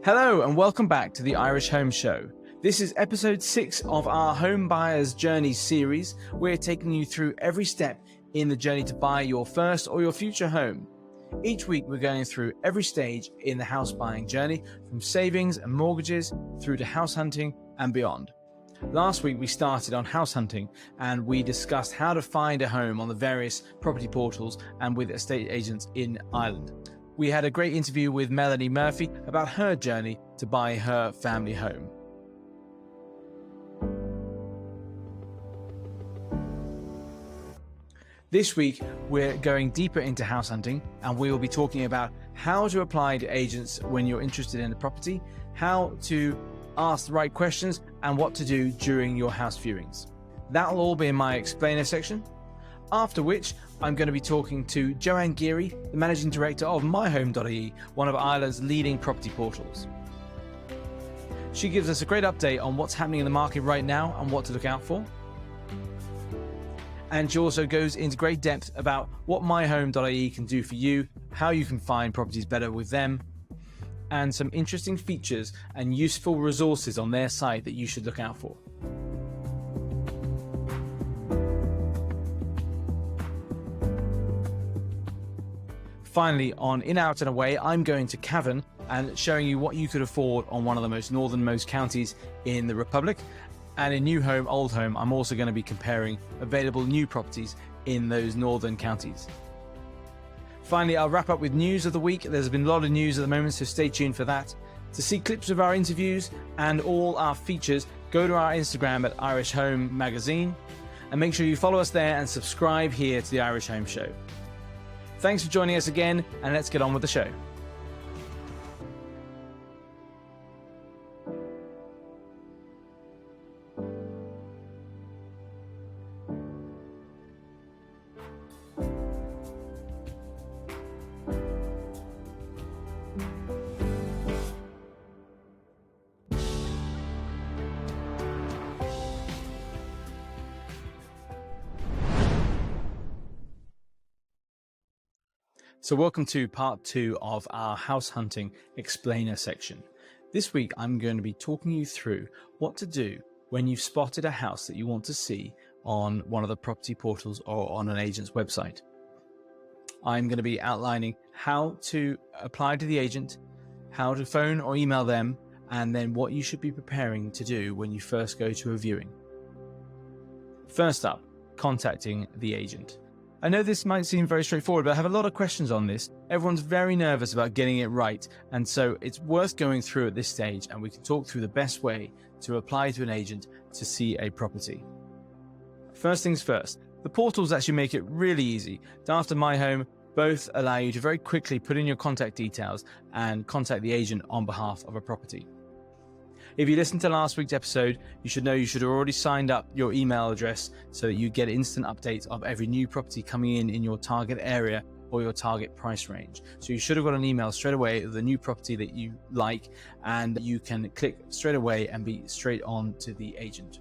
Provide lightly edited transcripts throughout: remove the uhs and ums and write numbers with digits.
Hello and welcome back to the Irish Home Show. This is episode 6 of our Home Buyer's Journey series. We're taking you through every step in the journey to buy your first or your future home. Each week we're going through every stage in the house buying journey, from savings and mortgages through to house hunting and beyond. Last week we started on house hunting and we discussed how to find a home on the various property portals and with estate agents in Ireland. We had a great interview with Melanie Murphy about her journey to buy her family home. This week, we're going deeper into house hunting and we will be talking about how to apply to agents when you're interested in a property, how to ask the right questions, and what to do during your house viewings. That'll all be in my explainer section. After which, I'm going to be talking to Joanne Geary, the Managing Director of MyHome.ie, one of Ireland's leading property portals. She gives us a great update on what's happening in the market right now and what to look out for. And she also goes into great depth about what MyHome.ie can do for you, how you can find properties better with them, and some interesting features and useful resources on their site that you should look out for. Finally, on In, Out and Away, I'm going to Cavan and showing you what you could afford on one of the most northernmost counties in the Republic. And in New Home, Old Home, I'm also going to be comparing available new properties in those northern counties. Finally, I'll wrap up with news of the week. There's been a lot of news at the moment, so stay tuned for that. To see clips of our interviews and all our features, go to our Instagram at Irish Home Magazine. And make sure you follow us there and subscribe here to the Irish Home Show. Thanks for joining us again, and let's get on with the show. So welcome to part 2 of our house hunting explainer section. This week I'm going to be talking you through what to do when you've spotted a house that you want to see on one of the property portals or on an agent's website. I'm going to be outlining how to apply to the agent, how to phone or email them, and then what you should be preparing to do when you first go to a viewing. First up, contacting the agent. I know this might seem very straightforward, but I have a lot of questions on this. Everyone's very nervous about getting it right, and so it's worth going through at this stage, and we can talk through the best way to apply to an agent to see a property. First things first, the portals actually make it really easy. Daft and MyHome both allow you to very quickly put in your contact details and contact the agent on behalf of a property. If you listened to last week's episode, you should know you should have already signed up your email address so that you get instant updates of every new property coming in your target area or your target price range. So you should have got an email straight away of the new property that you like, and you can click straight away and be straight on to the agent.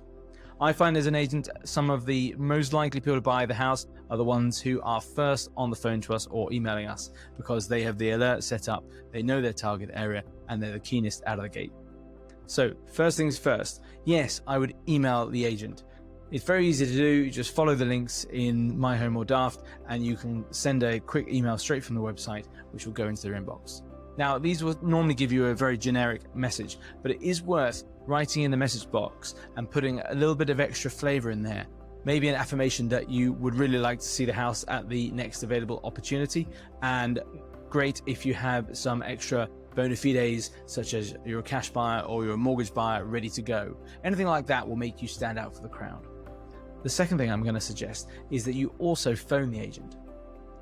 I find as an agent, some of the most likely people to buy the house are the ones who are first on the phone to us or emailing us, because they have the alert set up, they know their target area, and they're the keenest out of the gate. So first things first, yes, I would email the agent. It's very easy to do. You just follow the links in MyHome or Daft and you can send a quick email straight from the website, which will go into their inbox. Now, these will normally give you a very generic message, but it is worth writing in the message box and putting a little bit of extra flavor in there. Maybe an affirmation that you would really like to see the house at the next available opportunity, and great if you have some extra bona fides, such as you're a cash buyer or you're a mortgage buyer ready to go. Anything like that will make you stand out for the crowd. The second thing I'm going to suggest is that you also phone the agent.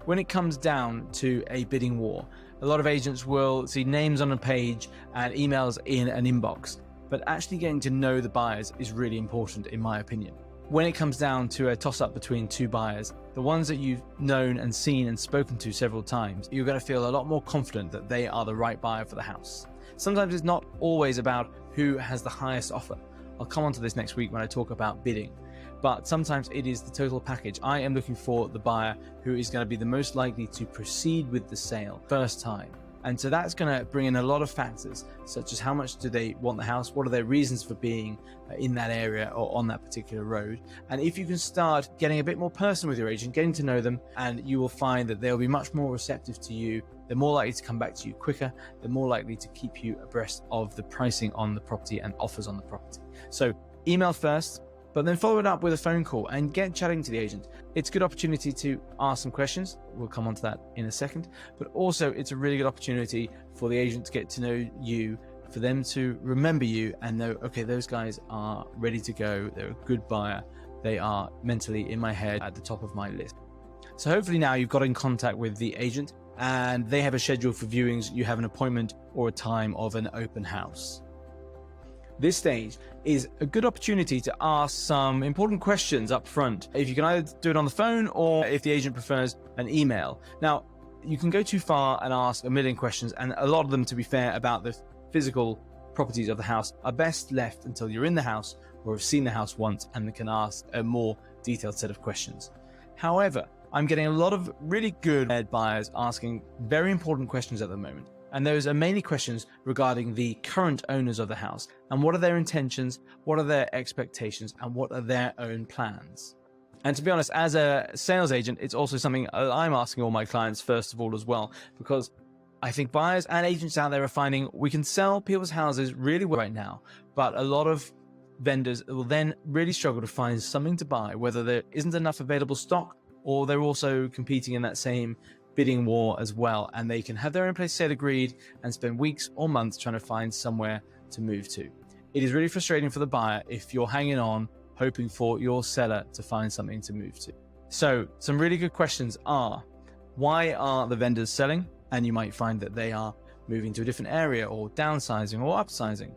When it comes down to a bidding war, a lot of agents will see names on a page and emails in an inbox, but actually getting to know the buyers is really important in my opinion. When it comes down to a toss-up between two buyers, the ones that you've known and seen and spoken to several times, you're going to feel a lot more confident that they are the right buyer for the house. Sometimes it's not always about who has the highest offer. I'll come on to this next week when I talk about bidding. But sometimes it is the total package. I am looking for the buyer who is going to be the most likely to proceed with the sale first time. And so that's going to bring in a lot of factors, such as how much do they want the house, what are their reasons for being in that area or on that particular road. And if you can start getting a bit more personal with your agent, getting to know them, and you will find that they'll be much more receptive to you. They're more likely to come back to you quicker. They're more likely to keep you abreast of the pricing on the property and offers on the property. So email first, but then follow it up with a phone call and get chatting to the agent. It's a good opportunity to ask some questions. We'll come on to that in a second. But also, it's a really good opportunity for the agent to get to know you, for them to remember you and know, okay, those guys are ready to go. They're a good buyer. They are mentally in my head at the top of my list. So hopefully now you've got in contact with the agent and they have a schedule for viewings. You have an appointment or a time of an open house. This stage is a good opportunity to ask some important questions up front. If you can either do it on the phone or if the agent prefers an email. Now, you can go too far and ask a million questions, and a lot of them, to be fair, about the physical properties of the house are best left until you're in the house or have seen the house once and can ask a more detailed set of questions. However, I'm getting a lot of really good buyers asking very important questions at the moment. And those are mainly questions regarding the current owners of the house and what are their intentions, what are their expectations, and what are their own plans. And to be honest, as a sales agent, it's also something I'm asking all my clients first of all as well, because I think buyers and agents out there are finding we can sell people's houses really well right now, but a lot of vendors will then really struggle to find something to buy, whether there isn't enough available stock or they're also competing in that same bidding war as well, and they can have their own place sale agreed and spend weeks or months trying to find somewhere to move to. It is really frustrating for the buyer if you're hanging on hoping for your seller to find something to move to. So some really good questions are, why are the vendors selling? And you might find that they are moving to a different area or downsizing or upsizing.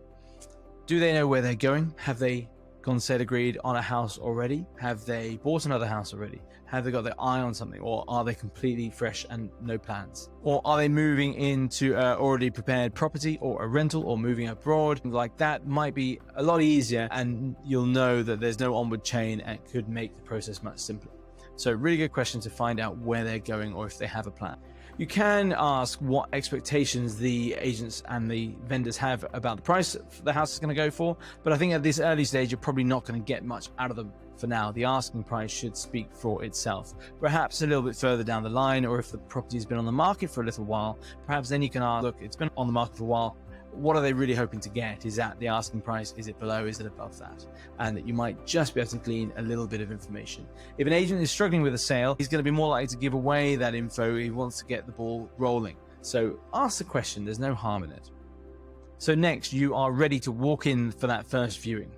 Do they know where they're going? Have they gone sale agreed on a house already? Have they bought another house already? Have they got their eye on something, or are they completely fresh and no plans? Or are they moving into already prepared property or a rental or moving abroad? Like that might be a lot easier, and you'll know that there's no onward chain and it could make the process much simpler. So really good question to find out where they're going or if they have a plan. You can ask what expectations the agents and the vendors have about the price the house is going to go for, but I think at this early stage you're probably not going to get much out of them for now. The asking price should speak for itself. Perhaps a little bit further down the line, or if the property has been on the market for a little while, perhaps then you can ask, look, it's been on the market for a while, what are they really hoping to get? Is that the asking price? Is it below? Is it above that? And that you might just be able to glean a little bit of information. If an agent is struggling with a sale, he's going to be more likely to give away that info. He wants to get the ball rolling. So ask the question, there's no harm in it. So next, you are ready to walk in for that first viewing.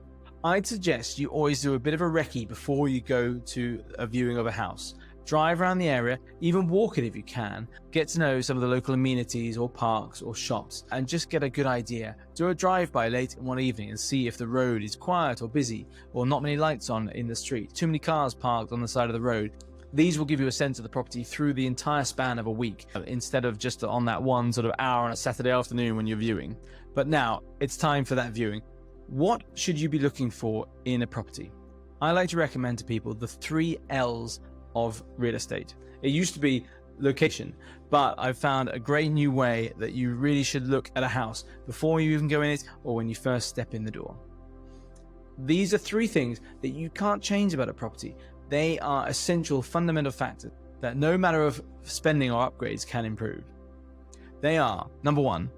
I'd suggest you always do a bit of a recce before you go to a viewing of a house. Drive around the area, even walk it if you can, get to know some of the local amenities or parks or shops, and just get a good idea. Do a drive-by late in one evening and see if the road is quiet or busy, or not many lights on in the street, too many cars parked on the side of the road. These will give you a sense of the property through the entire span of a week, instead of just on that one sort of hour on a Saturday afternoon when you're viewing. But now, it's time for that viewing. What should you be looking for in a property? I like to recommend to people the 3 L's of real estate. It used to be location, but I've found a great new way that you really should look at a house before you even go in it or when you first step in the door. These are 3 things that you can't change about a property. They are essential, fundamental factors that no matter of spending or upgrades can improve. They are, number 1,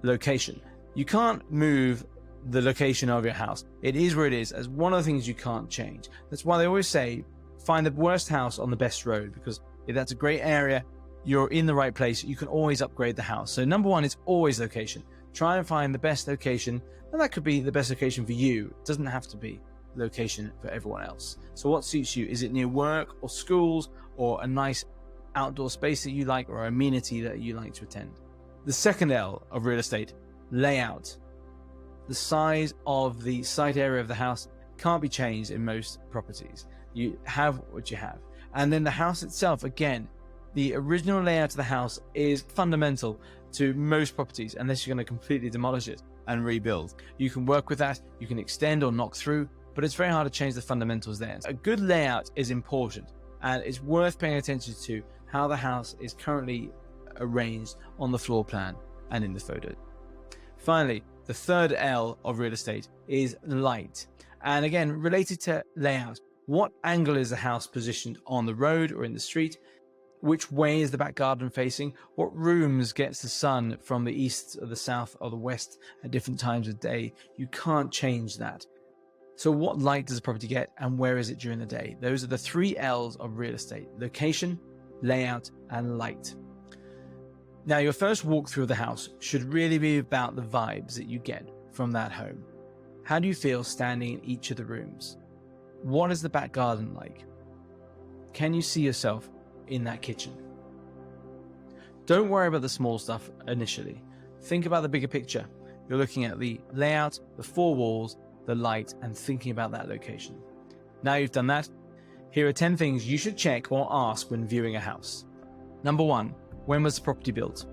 location. You can't move the location of your house. It is where it is, as one of the things you can't change. That's why they always say, find the worst house on the best road, because if that's a great area, you're in the right place, you can always upgrade the house. So number 1 is always location. Try and find the best location, and that could be the best location for you. It doesn't have to be location for everyone else. So what suits you? Is it near work or schools, or a nice outdoor space that you like, or amenity that you like to attend? The second L of real estate, layout. The size of the site area of the house can't be changed in most properties. You have what you have. And then the house itself, again, the original layout of the house is fundamental to most properties, unless you're going to completely demolish it and rebuild. You can work with that, you can extend or knock through, but it's very hard to change the fundamentals there. A good layout is important, and it's worth paying attention to how the house is currently arranged on the floor plan and in the photos. Finally, the third L of real estate is light. And again, related to layout, what angle is the house positioned on the road or in the street? Which way is the back garden facing? What rooms gets the sun from the east or the south or the west at different times of day? You can't change that. So what light does the property get and where is it during the day? Those are the 3 L's of real estate: location, layout, and light. Now, your first walkthrough of the house should really be about the vibes that you get from that home. How do you feel standing in each of the rooms? What is the back garden like? Can you see yourself in that kitchen? Don't worry about the small stuff initially. Think about the bigger picture. You're looking at the layout, the 4 walls, the light, and thinking about that location. Now you've done that, here are 10 things you should check or ask when viewing a house. Number 1, when was the property built?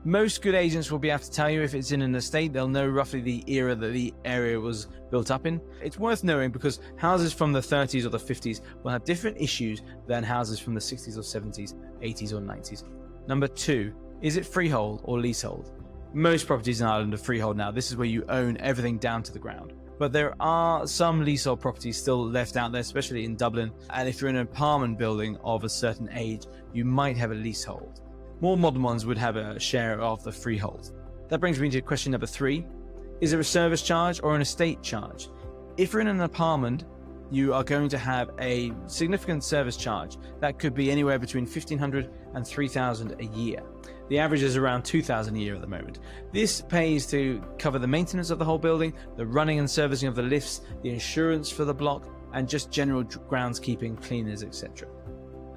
Most good agents will be able to tell you if it's in an estate. They'll know roughly the era that the area was built up in. It's worth knowing because houses from the 30s or the 50s will have different issues than houses from the 60s or 70s, 80s or 90s. Number 2, is it freehold or leasehold? Most properties in Ireland are freehold now. This is where you own everything down to the ground. But there are some leasehold properties still left out there, especially in Dublin. And if you're in an apartment building of a certain age, you might have a leasehold. More modern ones would have a share of the freehold. That brings me to question number 3. Is there a service charge or an estate charge? If you're in an apartment, you are going to have a significant service charge. That could be anywhere between $1,500 and $3,000 a year. The average is around $2,000 a year at the moment. This pays to cover the maintenance of the whole building, the running and servicing of the lifts, the insurance for the block, and just general groundskeeping, cleaners, etc.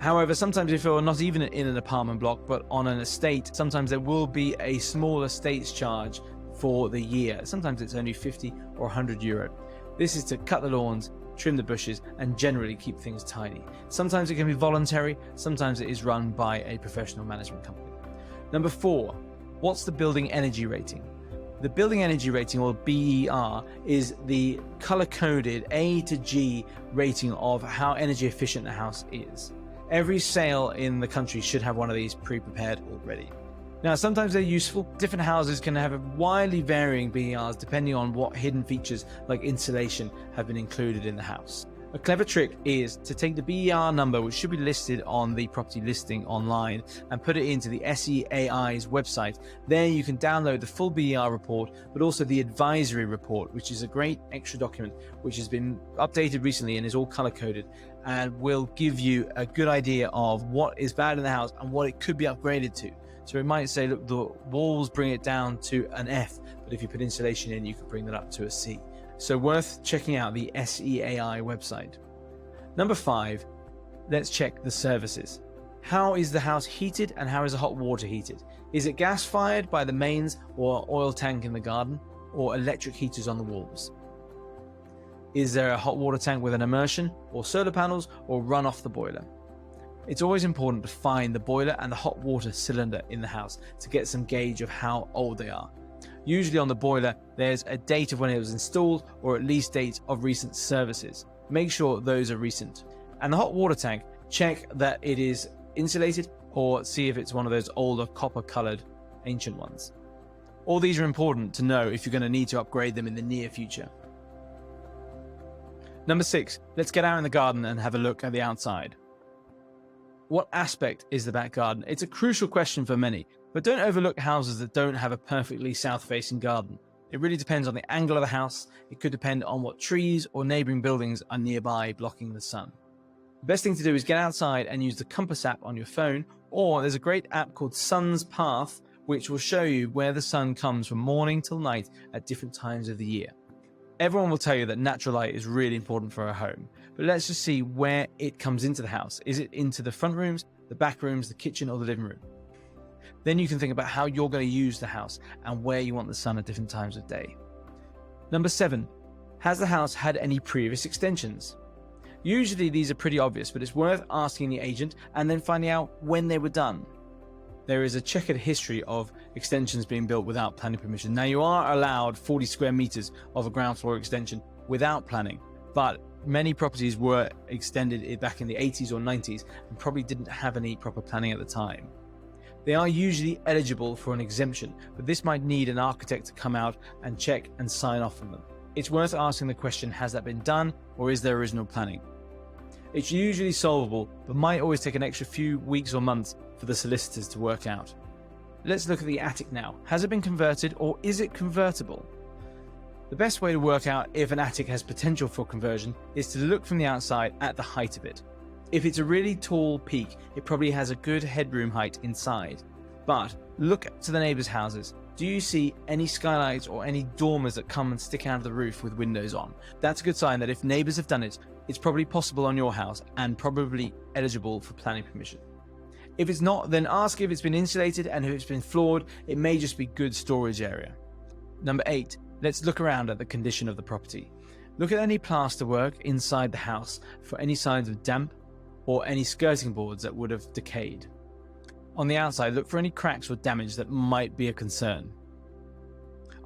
However, sometimes if you're not even in an apartment block, but on an estate, sometimes there will be a small estates charge for the year. Sometimes it's only 50 or 100 euro. This is to cut the lawns, trim the bushes, and generally keep things tidy. Sometimes it can be voluntary, sometimes it is run by a professional management company. Number 4, what's the building energy rating? The building energy rating, or BER, is the color-coded A to G rating of how energy efficient the house is. Every sale in the country should have one of these pre-prepared already. Now, sometimes they're useful. Different houses can have widely varying BERs depending on what hidden features like insulation have been included in the house. A clever trick is to take the BER number, which should be listed on the property listing online, and put it into the SEAI's website. There you can download the full BER report, but also the advisory report, which is a great extra document which has been updated recently and is all color-coded and will give you a good idea of what is bad in the house and what it could be upgraded to. So it might say, look, the walls bring it down to an F, but if you put insulation in, you could bring that up to a C. So worth checking out the SEAI website. Number 5, let's check the services. How is the house heated and how is the hot water heated? Is it gas fired by the mains or oil tank in the garden, or electric heaters on the walls? Is there a hot water tank with an immersion or solar panels, or run off the boiler? It's always important to find the boiler and the hot water cylinder in the house to get some gauge of how old they are. Usually on the boiler, there's a date of when it was installed, or at least dates of recent services. Make sure those are recent. And the hot water tank, check that it is insulated, or see if it's one of those older copper-colored ancient ones. All these are important to know if you're going to need to upgrade them in the near future. Number 6, let's get out in the garden and have a look at the outside. What aspect is the back garden? It's a crucial question for many, but don't overlook houses that don't have a perfectly south-facing garden. It really depends on the angle of the house. It could depend on what trees or neighboring buildings are nearby blocking the sun. The best thing to do is get outside and use the compass app on your phone, or there's a great app called Sun's Path, which will show you where the sun comes from morning till night at different times of the year. Everyone will tell you that natural light is really important for a home, but let's just see where it comes into the house. Is it into the front rooms, the back rooms, the kitchen, or the living room? Then you can think about how you're going to use the house and where you want the sun at different times of day. Number 7, has the house had any previous extensions? Usually these are pretty obvious, but it's worth asking the agent and then finding out when they were done. There is a checkered history of extensions being built without planning permission. Now, you are allowed 40 square meters of a ground floor extension without planning, but many properties were extended back in the 80s or 90s and probably didn't have any proper planning at the time. They are usually eligible for an exemption, but this might need an architect to come out and check and sign off on them. It's worth asking the question, has that been done, or is there original planning? It's usually solvable, but might always take an extra few weeks or months for the solicitors to work out. Let's look at the attic now. Has it been converted, or is it convertible? The best way to work out if an attic has potential for conversion is to look from the outside at the height of it. If it's a really tall peak, it probably has a good headroom height inside. But look to the neighbours' houses. Do you see any skylights or any dormers that come and stick out of the roof with windows on? That's a good sign that if neighbours have done it, it's probably possible on your house and probably eligible for planning permission. If it's not, then ask if it's been insulated, and if it's been floored, it may just be good storage area. Number 8. Let's look around at the condition of the property. Look at any plasterwork inside the house for any signs of damp or any skirting boards that would have decayed. On the outside, look for any cracks or damage that might be a concern.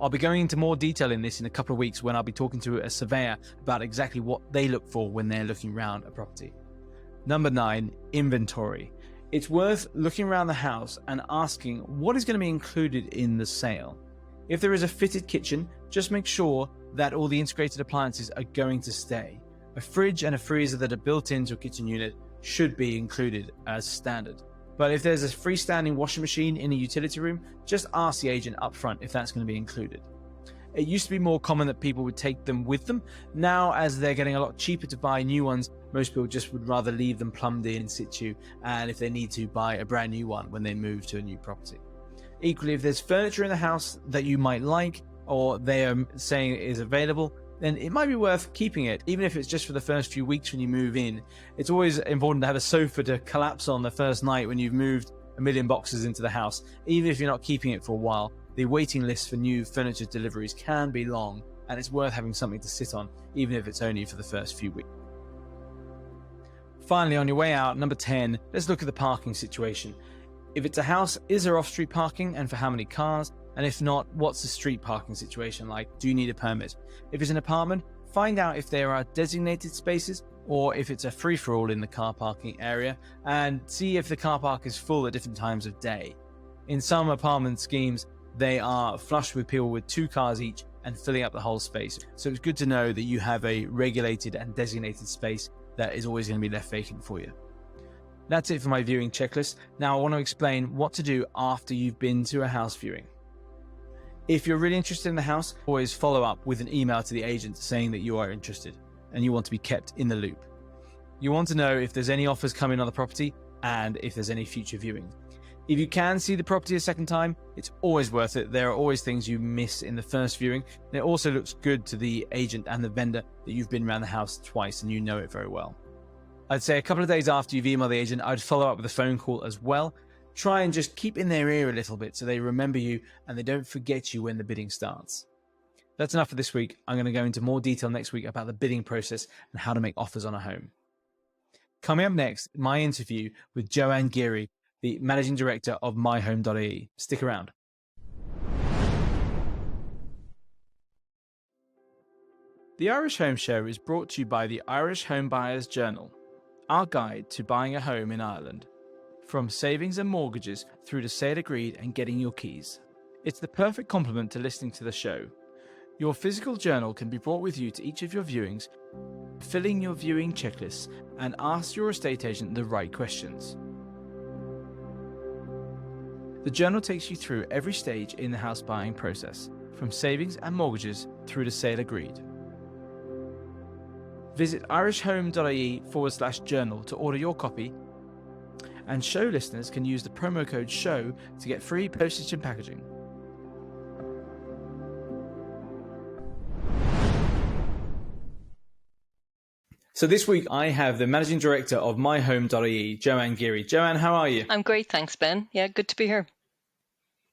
I'll be going into more detail in this in a couple of weeks when I'll be talking to a surveyor about exactly what they look for when they're looking around a property. Number 9, inventory. It's worth looking around the house and asking what is going to be included in the sale. If there is a fitted kitchen, just make sure that all the integrated appliances are going to stay. A fridge and a freezer that are built into a kitchen unit should be included as standard. But if there's a freestanding washing machine in a utility room, just ask the agent up front if that's going to be included. It used to be more common that people would take them with them. Now, as they're getting a lot cheaper to buy new ones, most people just would rather leave them plumbed in situ, and if they need to, buy a brand new one when they move to a new property. Equally, if there's furniture in the house that you might like, or they are saying is available, then it might be worth keeping it, even if it's just for the first few weeks when you move in. It's always important to have a sofa to collapse on the first night when you've moved a million boxes into the house. Even if you're not keeping it for a while, the waiting list for new furniture deliveries can be long, and it's worth having something to sit on, even if it's only for the first few weeks. Finally, on your way out, number 10, let's look at the parking situation. If it's a house, is there off-street parking, and for how many cars? And if not, what's the street parking situation like? Do you need a permit? If it's an apartment, find out if there are designated spaces or if it's a free-for-all in the car parking area, and see if the car park is full at different times of day. In some apartment schemes, they are flush with people with 2 cars each and filling up the whole space. So it's good to know that you have a regulated and designated space that is always going to be left vacant for you. That's it for my viewing checklist. Now I want to explain what to do after you've been to a house viewing. If you're really interested in the house, always follow up with an email to the agent saying that you are interested and you want to be kept in the loop. You want to know if there's any offers coming on the property and if there's any future viewings. If you can see the property a second time, it's always worth it. There are always things you miss in the first viewing. And it also looks good to the agent and the vendor that you've been around the house twice and you know it very well. I'd say a couple of days after you've emailed the agent, I'd follow up with a phone call as well. Try and just keep in their ear a little bit so they remember you and they don't forget you when the bidding starts. That's enough for this week. I'm going to go into more detail next week about the bidding process and how to make offers on a home. Coming up next, my interview with Joanne Geary, the Managing Director of MyHome.ie. Stick around. The Irish Home Show is brought to you by the Irish Home Buyers Journal, our guide to buying a home in Ireland. From savings and mortgages through to sale agreed and getting your keys. It's the perfect complement to listening to the show. Your physical journal can be brought with you to each of your viewings, filling your viewing checklists and ask your estate agent the right questions. The journal takes you through every stage in the house buying process, from savings and mortgages through to sale agreed. Visit irishhome.ie/journal to order your copy, and show listeners can use the promo code SHOW to get free postage and packaging. So this week I have the Managing Director of MyHome.ie, Joanne Geary. Joanne, how are you? I'm great, thanks, Ben. Yeah, good to be here.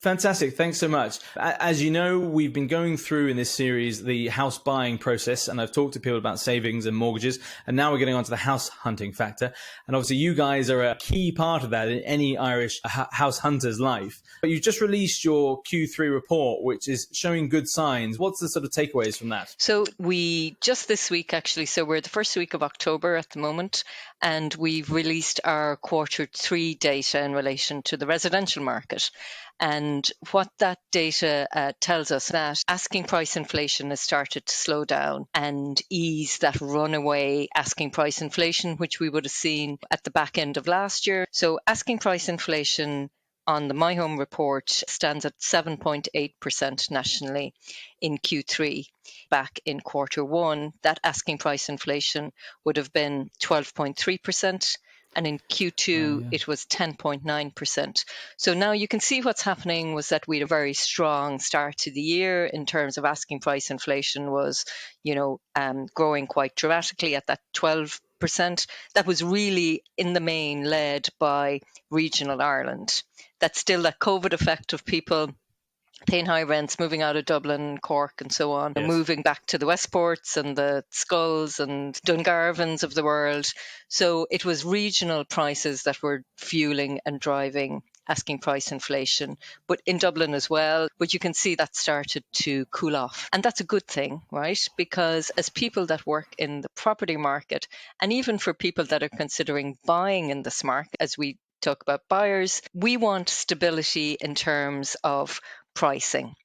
Fantastic. Thanks so much. As you know, we've been going through in this series the house buying process, and I've talked to people about savings and mortgages, and now we're getting onto the house hunting factor. And obviously you guys are a key part of that in any Irish house hunter's life. But you've just released your Q3 report, which is showing good signs. What's the sort of takeaways from that? So we just this week, actually, so we're the first week of October at the moment, and we've released our Q3 data in relation to the residential market. And what that data tells us that asking price inflation has started to slow down and ease that runaway asking price inflation, which we would have seen at the back end of last year. So asking price inflation on the My Home report stands at 7.8% nationally in Q3. Back in Q1, that asking price inflation would have been 12.3%. And in Q2, it was 10.9%. So now you can see what's happening was that we had a very strong start to the year in terms of asking price inflation was, growing quite dramatically at that 12%. That was really in the main led by regional Ireland. That's still that COVID effect of people paying high rents, moving out of Dublin, Cork and so on, Yes. moving back to the Westports and the Skulls and Dungarvans of the world. So it was regional prices that were fueling and driving asking price inflation, but in Dublin as well. But you can see that started to cool off. And that's a good thing, right? Because as people that work in the property market, and even for people that are considering buying in this market, as we talk about buyers, we want stability in terms of pricing.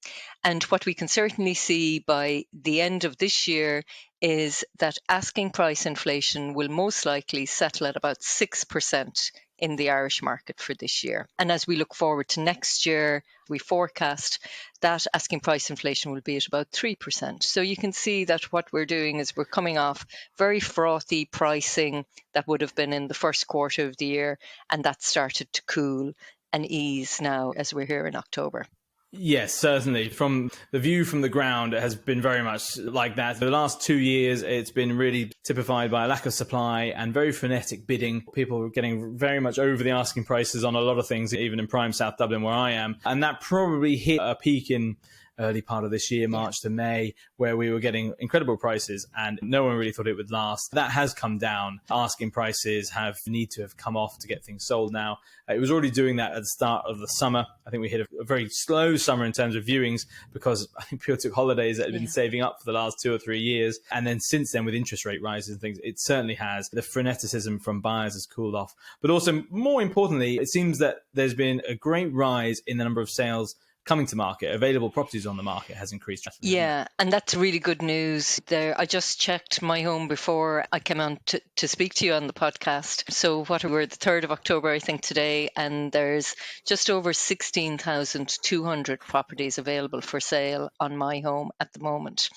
And what we can certainly see by the end of this year is that asking price inflation will most likely settle at about 6% in the Irish market for this year. And as we look forward to next year, we forecast that asking price inflation will be at about 3%. So you can see that what we're doing is we're coming off very frothy pricing that would have been in the first quarter of the year, and that started to cool and ease now as we're here in October. Yes, certainly. From the view from the ground, it has been very much like that. For the last 2 years, it's been really typified by a lack of supply and very frenetic bidding. People are getting very much over the asking prices on a lot of things, even in prime South Dublin where I am. And that probably hit a peak in early part of this year, March to May, where we were getting incredible prices and no one really thought it would last. That has come down. Asking prices need to have come off to get things sold now. It was already doing that at the start of the summer. I think we hit a very slow summer in terms of viewings because I think people took holidays that had been saving up for the last 2 or 3 years. And then since then, with interest rate rises and things, it certainly has. The freneticism from buyers has cooled off. But also, more importantly, it seems that there's been a great rise in the number of sales coming to market. Available properties on the market has increased. Yeah, and that's really good news. I just checked My Home before I came on to speak to you on the podcast. So we're the 3rd of October, I think, today, and there's just over 16,200 properties available for sale on My Home at the moment.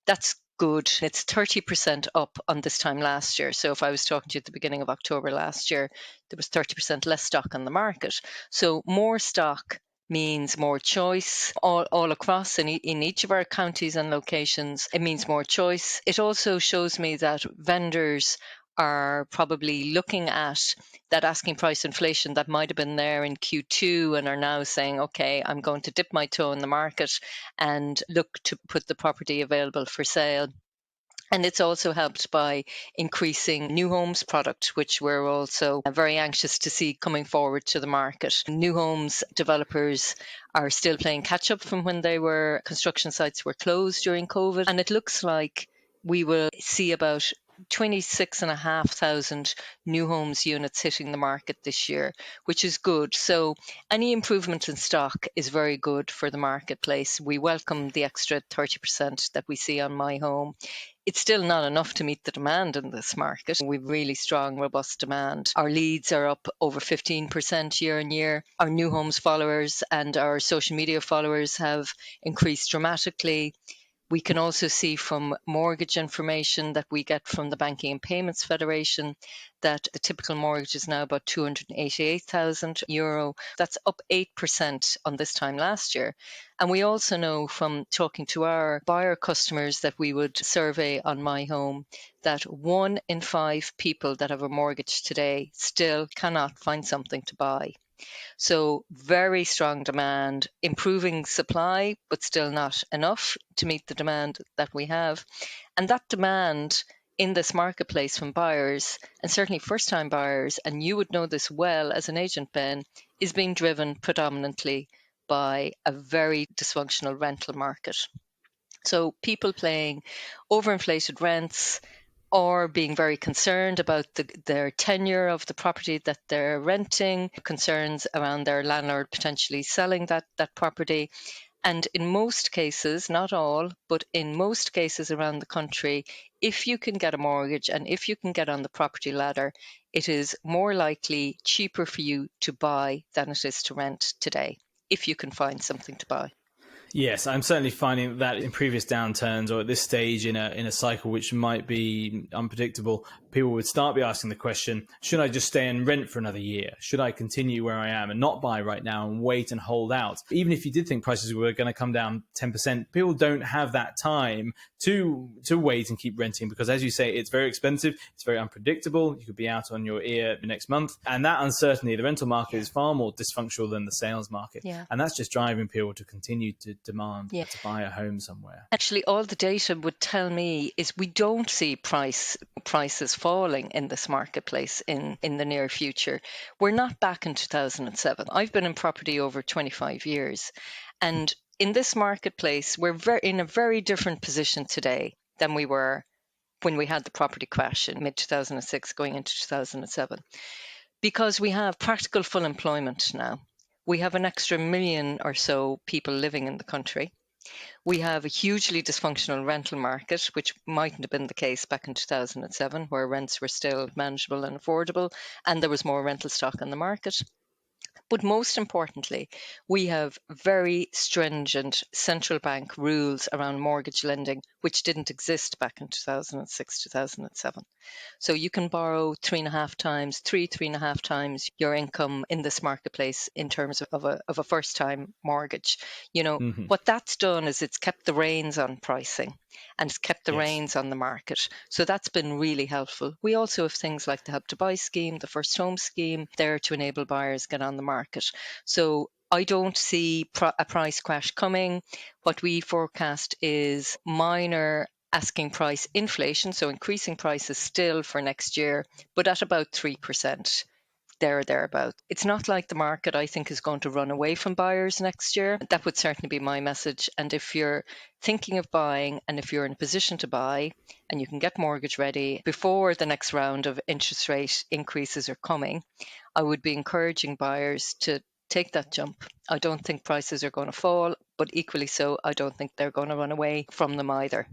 That's good. It's 30% up on this time last year. So if I was talking to you at the beginning of October last year, there was 30% less stock on the market. So more stock means more choice all across in each of our counties and locations. It means more choice. It also shows me that vendors are probably looking at that asking price inflation that might have been there in Q2 and are now saying, okay, I'm going to dip my toe in the market and look to put the property available for sale. And it's also helped by increasing new homes product, which we're also very anxious to see coming forward to the market. New homes developers are still playing catch up from when construction sites were closed during COVID. And it looks like we will see about 26,500 new homes units hitting the market this year, which is good. So any improvement in stock is very good for the marketplace. We welcome the extra 30% that we see on My Home. It's still not enough to meet the demand in this market. We've really strong, robust demand. Our leads are up over 15% year on year. Our new homes followers and our social media followers have increased dramatically. We can also see from mortgage information that we get from the Banking and Payments Federation that the typical mortgage is now about €288,000. That's up 8% on this time last year. And we also know from talking to our buyer customers that we would survey on My Home that 1 in 5 people that have a mortgage today still cannot find something to buy. So very strong demand, improving supply, but still not enough to meet the demand that we have. And that demand in this marketplace from buyers, and certainly first-time buyers, and you would know this well as an agent, Ben, is being driven predominantly by a very dysfunctional rental market. So people paying overinflated rents, or being very concerned about their tenure of the property that they're renting, concerns around their landlord potentially selling that property. And in most cases, not all, but in most cases around the country, if you can get a mortgage and if you can get on the property ladder, it is more likely cheaper for you to buy than it is to rent today, if you can find something to buy. Yes, I'm certainly finding that in previous downturns or at this stage in a cycle which might be unpredictable, people would start by asking the question, should I just stay and rent for another year? Should I continue where I am and not buy right now and wait and hold out? Even if you did think prices were going to come down 10%, people don't have that time to wait and keep renting because, as you say, it's very expensive, it's very unpredictable. You could be out on your ear next month. And that uncertainty, the rental market is far more dysfunctional than the sales market. Yeah. And that's just driving people to continue to demand to buy a home somewhere. Actually, all the data would tell me is we don't see prices falling in this marketplace in the near future. We're not back in 2007. I've been in property over 25 years. And in this marketplace, we're in a very different position today than we were when we had the property crash in mid-2006 going into 2007. Because we have practical full employment now. We have an extra million or so people living in the country. We have a hugely dysfunctional rental market, which mightn't have been the case back in 2007, where rents were still manageable and affordable, and there was more rental stock on the market. But most importantly, we have very stringent central bank rules around mortgage lending, which didn't exist back in 2006, 2007. So you can borrow 3.5 times your income in this marketplace in terms of a first-time mortgage. You know, what that's done is it's kept the reins on pricing and it's kept the reins on the market. So that's been really helpful. We also have things like the Help to Buy scheme, the First Home scheme, there to enable buyers get on the market. So I don't see a price crash coming. What we forecast is minor asking price inflation, so increasing prices still for next year, but at about 3%. There or thereabout. It's not like the market, I think, is going to run away from buyers next year. That would certainly be my message. And if you're thinking of buying and if you're in a position to buy and you can get mortgage ready before the next round of interest rate increases are coming, I would be encouraging buyers to take that jump. I don't think prices are going to fall, but equally so, I don't think they're going to run away from them either.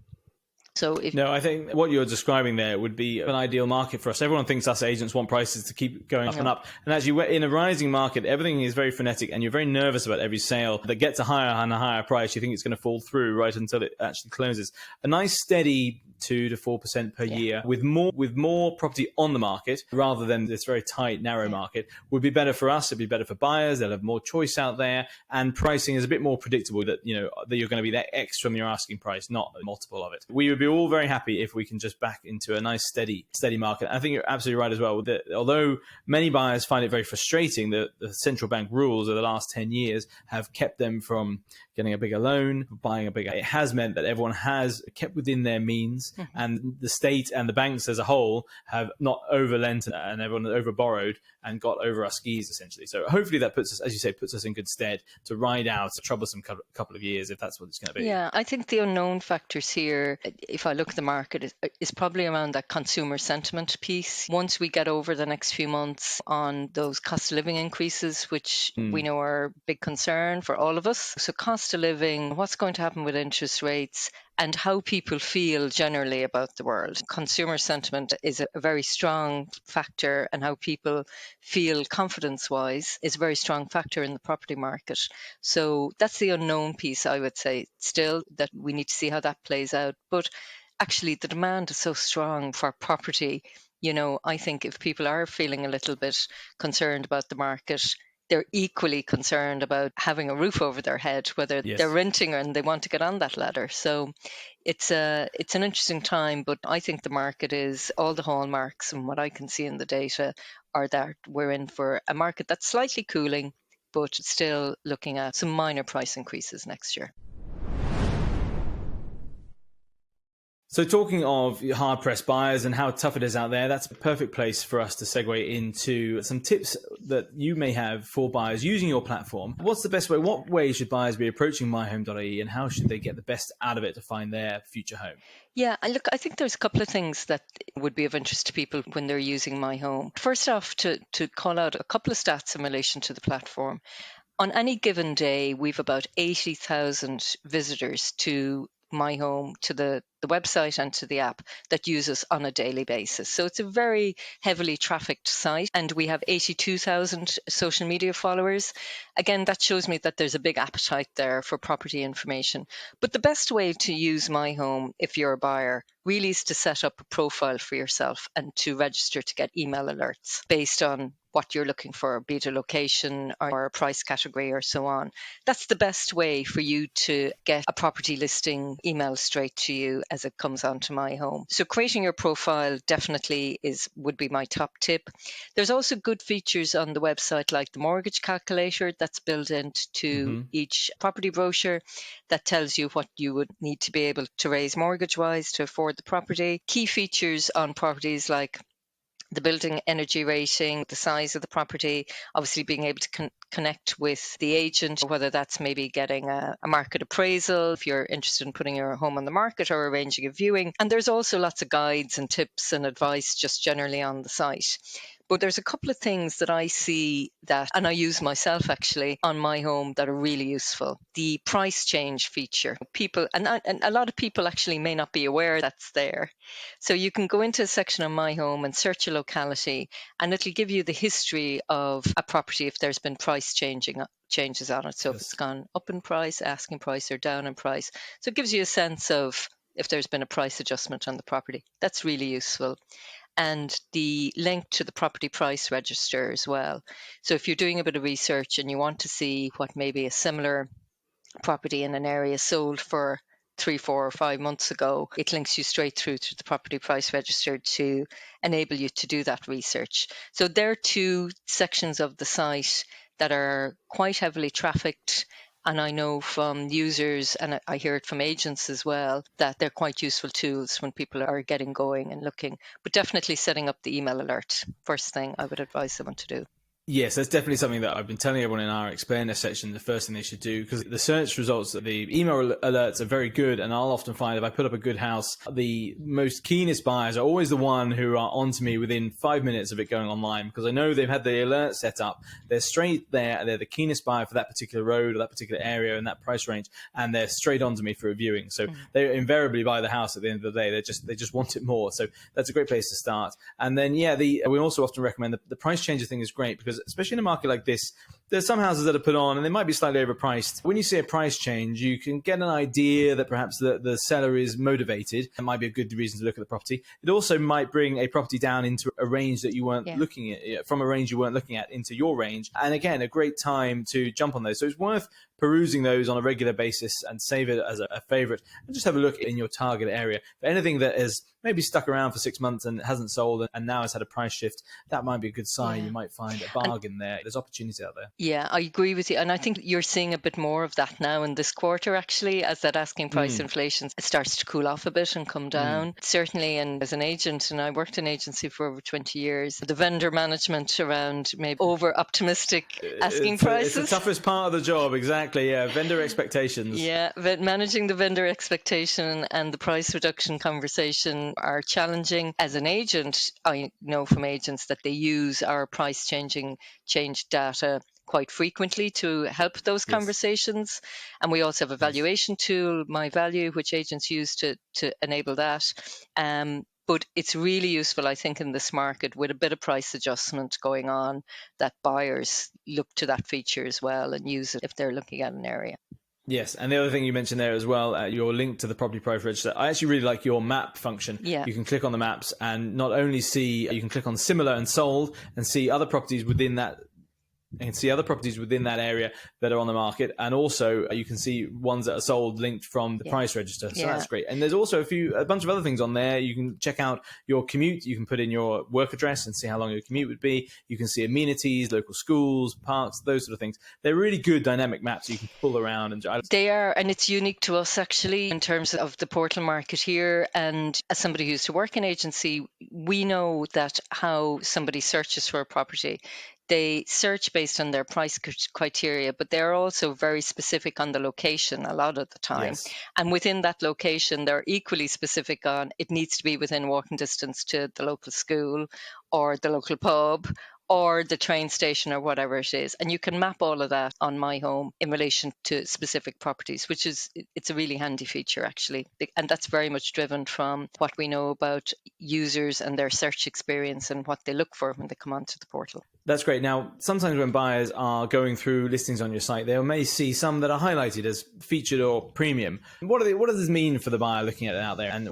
No, I think what you're describing there would be an ideal market for us. Everyone thinks us agents want prices to keep going up and up. And actually, in a rising market, everything is very frenetic and you're very nervous about every sale that gets a higher and a higher price. You think it's going to fall through right until it actually closes. A nice steady 2 to 4% per year with more property on the market rather than this very tight, narrow market would be better for us. It'd be better for buyers. They'll have more choice out there. And pricing is a bit more predictable that, that you're going to be that extra from your asking price, not a multiple of it. We would be all very happy if we can just back into a nice steady market. I think you're absolutely right as well. That although many buyers find it very frustrating that the central bank rules of the last 10 years have kept them from getting a bigger loan, buying a bigger, it has meant that everyone has kept within their means and the state and the banks as a whole have not overlent and everyone over borrowed and got over our skis essentially. So hopefully that puts us, as you say, puts us in good stead to ride out a troublesome couple of years if that's what it's going to be. Yeah, I think the unknown factors here, if I look at the market, is probably around that consumer sentiment piece. Once we get over the next few months on those cost of living increases, which we know are a big concern for all of us. So cost of living, what's going to happen with interest rates, and how people feel generally about the world. Consumer sentiment is a very strong factor, and how people feel confidence-wise is a very strong factor in the property market. So that's the unknown piece, I would say, still, that we need to see how that plays out. But actually, the demand is so strong for property. I think if people are feeling a little bit concerned about the market, they're equally concerned about having a roof over their head, whether they're renting and they want to get on that ladder. So it's an interesting time, but I think the market is all the hallmarks, and what I can see in the data are that we're in for a market that's slightly cooling, but still looking at some minor price increases next year. So talking of hard-pressed buyers and how tough it is out there, that's a perfect place for us to segue into some tips that you may have for buyers using your platform. What's the best way? What way should buyers be approaching MyHome.ie, and how should they get the best out of it to find their future home? Yeah, look, I think there's a couple of things that would be of interest to people when they're using My Home. First off, to call out a couple of stats in relation to the platform. On any given day, we've about 80,000 visitors to My Home, to the website and to the app that use us on a daily basis. So it's a very heavily trafficked site, and we have 82,000 social media followers. Again, that shows me that there's a big appetite there for property information. But the best way to use My Home, if you're a buyer, really is to set up a profile for yourself and to register to get email alerts based on what you're looking for, be it a location or a price category or so on. That's the best way for you to get a property listing email straight to you as it comes onto My Home. So creating your profile definitely would be my top tip. There's also good features on the website like the mortgage calculator that's built into each property brochure that tells you what you would need to be able to raise mortgage-wise to afford the property. Key features on properties like the building energy rating, the size of the property, obviously being able to connect with the agent, whether that's maybe getting a market appraisal if you're interested in putting your home on the market or arranging a viewing. And there's also lots of guides and tips and advice just generally on the site. But there's a couple of things that I see that, and I use myself actually on My Home, that are really useful. The price change feature. People, and a lot of people actually may not be aware that's there. So you can go into a section on My Home and search a locality, and it'll give you the history of a property if there's been price changes on it. So if it's gone up in price, asking price, or down in price. So it gives you a sense of if there's been a price adjustment on the property. That's really useful. And the link to the property price register as well. So if you're doing a bit of research and you want to see what maybe a similar property in an area sold for 3, 4, or 5 months ago, it links you straight through to the property price register to enable you to do that research. So there are two sections of the site that are quite heavily trafficked. And I know from users, and I hear it from agents as well, that they're quite useful tools when people are getting going and looking. But definitely setting up the email alert, first thing I would advise someone to do. Yes, that's definitely something that I've been telling everyone in our explainer section, the first thing they should do, because the search results, the email alerts are very good. And I'll often find if I put up a good house, the most keenest buyers are always the one who are onto me within 5 minutes of it going online, because I know they've had the alert set up. They're straight there. They're the keenest buyer for that particular road or that particular area and that price range. And they're straight onto me for a viewing. So they invariably buy the house at the end of the day. They just want it more. So that's a great place to start. And then, we also often recommend the price changer thing is great, because especially in a market like this, there's some houses that are put on and they might be slightly overpriced. When you see a price change, you can get an idea that perhaps the seller is motivated. It might be a good reason to look at the property. It also might bring a property down into a range that you weren't looking at, from a range you weren't looking at into your range. And again, a great time to jump on those. So it's worth perusing those on a regular basis and save it as a favorite, and just have a look in your target area. For anything that has maybe stuck around for 6 months and hasn't sold and now has had a price shift, that might be a good sign. You might find a bargain there. There's opportunity out there. Yeah, I agree with you. And I think you're seeing a bit more of that now in this quarter, actually, as that asking price inflation starts to cool off a bit and come down. Certainly, and as an agent, and I worked in agency for over 20 years, the vendor management around maybe over-optimistic asking prices. It's the toughest part of the job, exactly, yeah. Vendor expectations. Yeah, but managing the vendor expectation and the price reduction conversation are challenging. As an agent, I know from agents that they use our price change data quite frequently to help those conversations. And we also have a valuation tool, My Value, which agents use to enable that. But it's really useful, I think, in this market with a bit of price adjustment going on, that buyers look to that feature as well and use it if they're looking at an area. Yes, and the other thing you mentioned there as well, your link to the property price register. I actually really like your map function. Yeah. You can click on the maps and not only see, you can click on similar and sold and see other properties within that and see other properties within that area that are on the market, and also you can see ones that are sold linked from the price register. So that's great. And there's also a bunch of other things on there. You can check out your commute. You can put in your work address and see how long your commute would be. You can see amenities, local schools, parks, those sort of things. They're really good dynamic maps you can pull around. And they are, and it's unique to us actually in terms of the portal market here. And as somebody who used to work in agency, we know that how somebody searches for a property, they search based on their price criteria, but they're also very specific on the location a lot of the time. Yes. And within that location, they're equally specific on it needs to be within walking distance to the local school or the local pub or the train station or whatever it is. And you can map all of that on My Home in relation to specific properties, which is, it's a really handy feature actually. And that's very much driven from what we know about users and their search experience and what they look for when they come onto the portal. That's great. Now, sometimes when buyers are going through listings on your site, they may see some that are highlighted as featured or premium. What does this mean for the buyer looking at it out there? And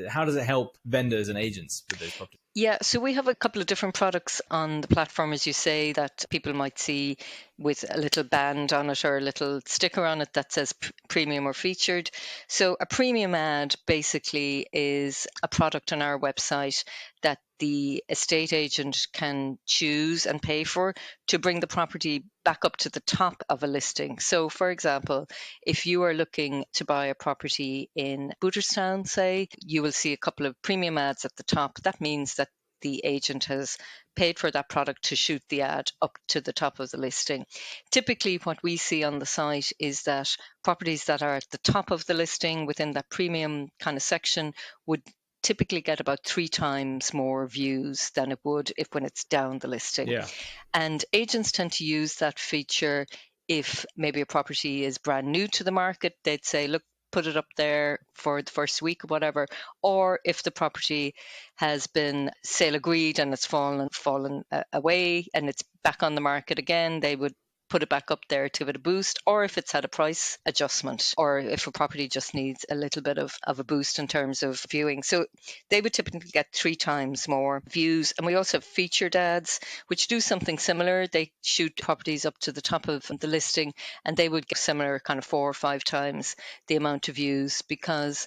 how does it help vendors and agents with those properties? Yeah, so we have a couple of different products on the platform, as you say, that people might see with a little band on it or a little sticker on it that says premium or featured. So a premium ad basically is a product on our website that the estate agent can choose and pay for to bring the property back up to the top of a listing. So, for example, if you are looking to buy a property in Booterstown, say, you will see a couple of premium ads at the top. That means that the agent has paid for that product to shoot the ad up to the top of the listing. Typically, what we see on the site is that properties that are at the top of the listing within that premium kind of section would typically get about 3 times more views than it would if when it's down the listing. Yeah. And agents tend to use that feature if maybe a property is brand new to the market. They'd say, look, put it up there for the first week or whatever. Or if the property has been sale agreed and it's fallen away and it's back on the market again, they would put it back up there to give it a boost, or if it's had a price adjustment, or if a property just needs a little bit of a boost in terms of viewing. So they would typically get 3 times more views. And we also have featured ads, which do something similar. They shoot properties up to the top of the listing, and they would get similar kind of 4 or 5 times the amount of views, because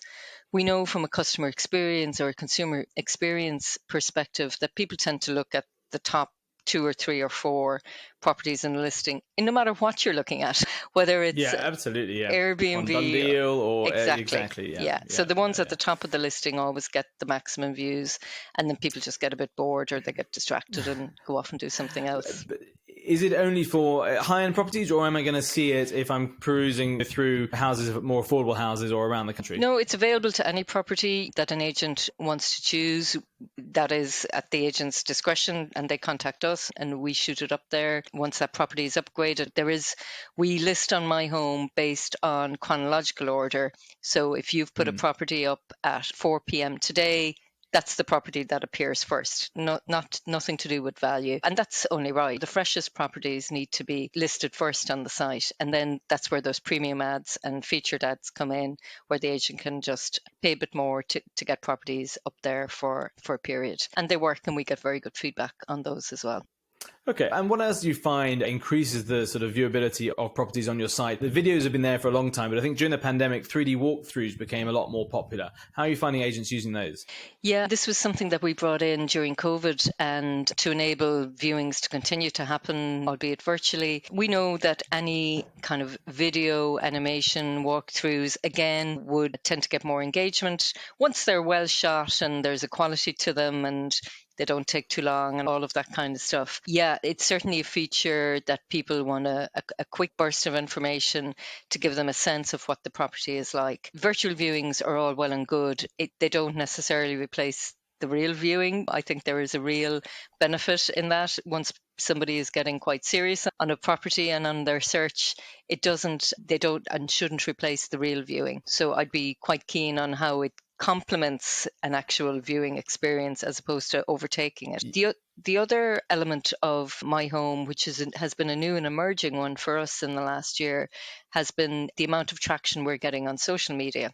we know from a customer experience or a consumer experience perspective that people tend to look at the top 2 or 3 or 4 properties in a listing, and no matter what you're looking at, whether it's absolutely, Airbnb on Done Deal or exactly. So the ones at the top of the listing always get the maximum views, and then people just get a bit bored or they get distracted and go off and do something else. Is it only for high-end properties, or am I going to see it if I'm perusing through houses, more affordable houses, or around the country? No, it's available to any property that an agent wants to choose. That is at the agent's discretion, and they contact us and we shoot it up there. Once that property is upgraded, we list on My Home based on chronological order. So if you've put a property up at 4 p.m. today, that's the property that appears first, nothing to do with value. And that's only right. The freshest properties need to be listed first on the site. And then that's where those premium ads and featured ads come in, where the agent can just pay a bit more to get properties up there for a period. And they work, and we get very good feedback on those as well. Okay, and what else do you find increases the sort of viewability of properties on your site? The videos have been there for a long time, but I think during the pandemic, 3D walkthroughs became a lot more popular. How are you finding agents using those? Yeah, this was something that we brought in during COVID, and to enable viewings to continue to happen, albeit virtually. We know that any kind of video animation walkthroughs, again, would tend to get more engagement once they're well shot and there's a quality to them and they don't take too long and all of that kind of stuff. Yeah, it's certainly a feature that people want a quick burst of information to give them a sense of what the property is like. Virtual viewings are all well and good. They don't necessarily replace the real viewing. I think there is a real benefit in that. Once somebody is getting quite serious on a property and on their search, they don't and shouldn't replace the real viewing. So I'd be quite keen on how it complements an actual viewing experience as opposed to overtaking it. The other element of My Home, which has been a new and emerging one for us in the last year, has been the amount of traction we're getting on social media.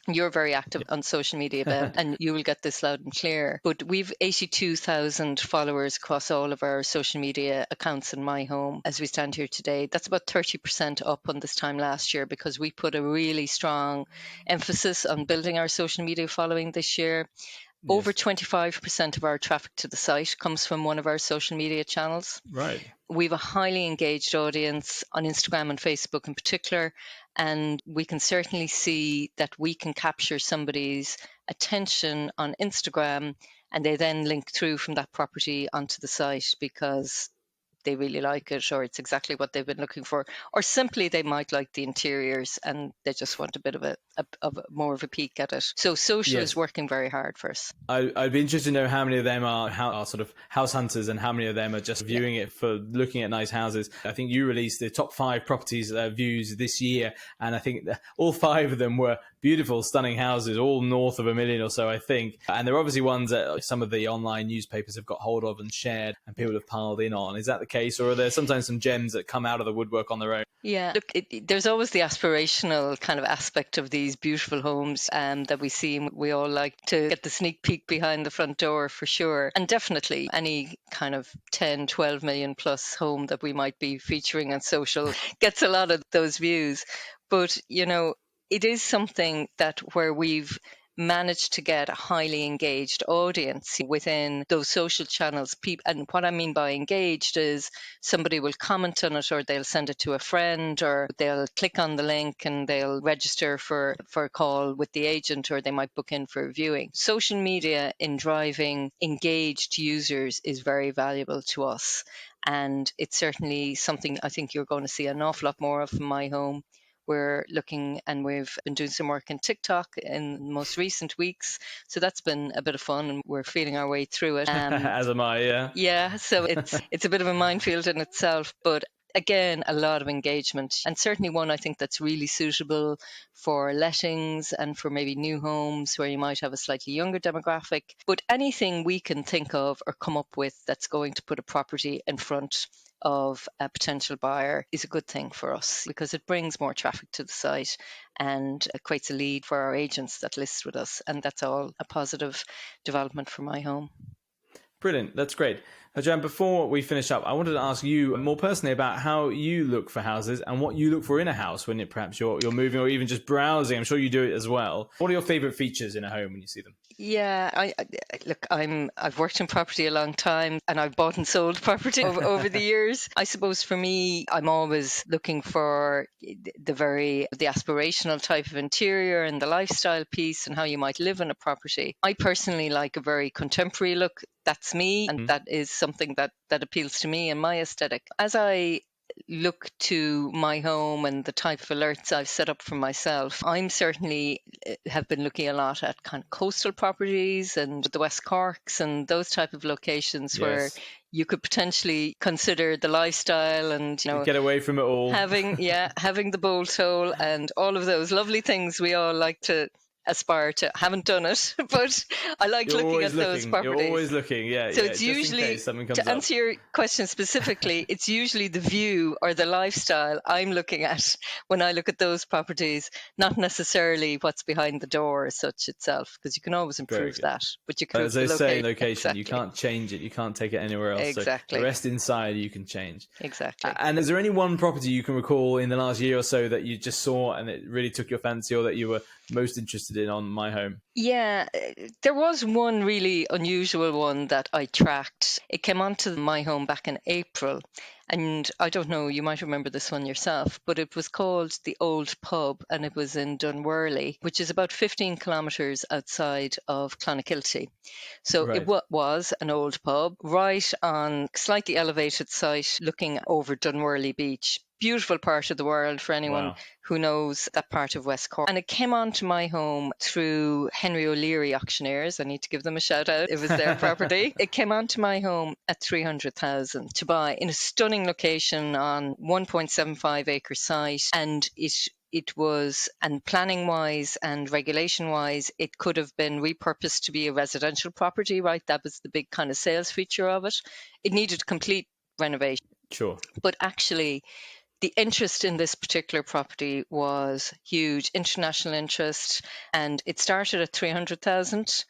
You're very active on social media, Ben, and you will get this loud and clear. But we've 82,000 followers across all of our social media accounts in My Home as we stand here today. That's about 30% up on this time last year, because we put a really strong emphasis on building our social media following this year. Over 25% of our traffic to the site comes from one of our social media channels. Right. We have a highly engaged audience on Instagram and Facebook in particular, and we can certainly see that we can capture somebody's attention on Instagram and they then link through from that property onto the site because they really like it, or it's exactly what they've been looking for, or simply they might like the interiors and they just want a bit of more of a peek at it. So social is working very hard for us. I'd be interested to know how many of them are sort of house hunters and how many of them are just viewing it for looking at nice houses. I think you released the top 5 properties views this year, and I think all 5 of them were beautiful, stunning houses, all north of $1 million or so, I think. And they're obviously ones that some of the online newspapers have got hold of and shared and people have piled in on. Is that the case, or are there sometimes some gems that come out of the woodwork on their own? Yeah, look, there's always the aspirational kind of aspect of these beautiful homes that we see. We all like to get the sneak peek behind the front door for sure. And definitely any kind of 10, 12 million plus home that we might be featuring on social gets a lot of those views. But, you know, it is something that where we've managed to get a highly engaged audience within those social channels. And what I mean by engaged is somebody will comment on it, or they'll send it to a friend, or they'll click on the link and they'll register for a call with the agent, or they might book in for a viewing. Social media in driving engaged users is very valuable to us. And it's certainly something I think you're going to see an awful lot more of in My Home. We're looking, and we've been doing some work in TikTok in the most recent weeks. So that's been a bit of fun, and we're feeling our way through it. As am I, yeah. Yeah, so it's a bit of a minefield in itself, but again, a lot of engagement, and certainly one I think that's really suitable for lettings and for maybe new homes where you might have a slightly younger demographic. But anything we can think of or come up with that's going to put a property in front of a potential buyer is a good thing for us, because it brings more traffic to the site and creates a lead for our agents that list with us, and that's all a positive development for My Home. Brilliant. That's great. Joanne, before we finish up, I wanted to ask you more personally about how you look for houses and what you look for in a house when perhaps you're moving or even just browsing. I'm sure you do it as well. What are your favorite features in a home when you see them? Yeah, I've worked in property a long time, and I've bought and sold property over the years. I suppose for me, I'm always looking for the aspirational type of interior and the lifestyle piece and how you might live in a property. I personally like a very contemporary look. That's me, and that is something that appeals to me and my aesthetic. As I look to My Home and the type of alerts I've set up for myself, I'm certainly have been looking a lot at kind of coastal properties and the West Corks and those type of locations where you could potentially consider the lifestyle and, you know, get away from it all. Having the bolt hole and all of those lovely things we all like to aspire to. Haven't done it, but I like looking at those properties. You're always looking, yeah. So it's usually, to answer your question specifically, it's usually the view or the lifestyle I'm looking at when I look at those properties, not necessarily what's behind the door as such itself, because you can always improve that. But you can, as they say, location, exactly. You can't change it. You can't take it anywhere else. Exactly. So the rest inside you can change. Exactly. And is there any one property you can recall in the last year or so that you just saw and it really took your fancy, or that you were most interested in on My Home? Yeah, there was one really unusual one that I tracked. It came onto My Home back in April, and I don't know, you might remember this one yourself, but it was called The Old Pub, and it was in Dunworley, which is about 15 kilometres outside of Clonee. So it was an old pub right on slightly elevated site looking over Dunworley Beach. Beautiful part of the world for anyone who knows that part of West Cork. And it came onto My Home through Henry O'Leary Auctioneers. I need to give them a shout out. It was their property. It came onto My Home at 300,000 to buy in a stunning location on 1.75 acre site. And it was, and planning wise and regulation wise, it could have been repurposed to be a residential property, right? That was the big kind of sales feature of it. It needed complete renovation. Sure. But actually, The interest in this particular property was huge, international interest, and it started at 300,000.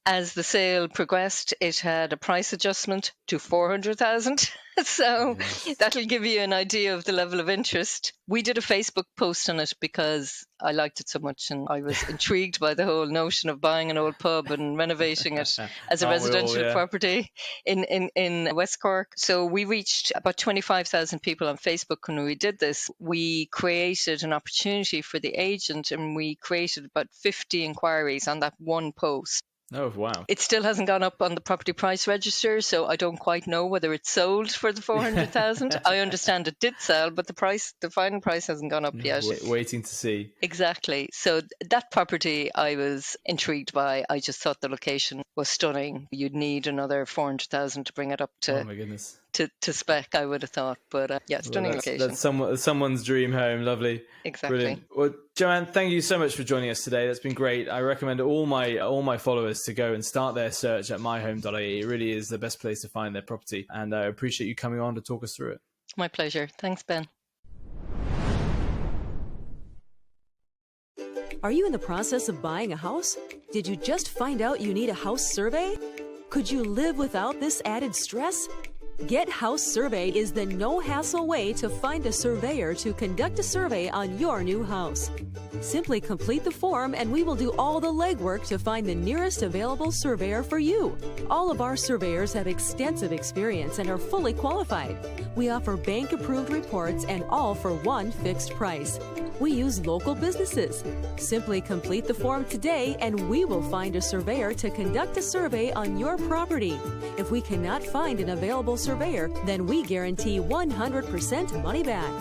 As the sale progressed, it had a price adjustment to 400,000. So Yes. that'll give you an idea of the level of interest. We did a Facebook post on it because I liked it so much and I was intrigued by the whole notion of buying an old pub and renovating it as a Aren't we all? residential Yeah. property in West Cork. So we reached about 25,000 people on Facebook when we did this. We created an opportunity for the agent and we created about 50 inquiries on that one post. Oh, wow. It still hasn't gone up on the property price register, so I don't quite know whether it's sold for the 400,000. I understand it did sell, but the final price hasn't gone up yet. Waiting to see. Exactly. So that property I was intrigued by. I just thought the location was stunning. You'd need another 400,000 to bring it up Oh my goodness. to spec, I would have thought. But yeah, stunning location. That's someone's dream home. Lovely. Exactly. Brilliant. Well, Joanne, thank you so much for joining us today. That's been great. I recommend all my followers to go and start their search at MyHome.ie. It really is the best place to find their property. And I appreciate you coming on to talk us through it. My pleasure. Thanks, Ben. Are you in the process of buying a house? Did you just find out you need a house survey? Could you live without this added stress? Get House Survey is the no-hassle way to find a surveyor to conduct a survey on your new house. Simply complete the form and we will do all the legwork to find the nearest available surveyor for you. All of our surveyors have extensive experience and are fully qualified. We offer bank-approved reports and all for one fixed price. We use local businesses. Simply complete the form today and we will find a surveyor to conduct a survey on your property. If we cannot find an available surveyor, then we guarantee 100% money back.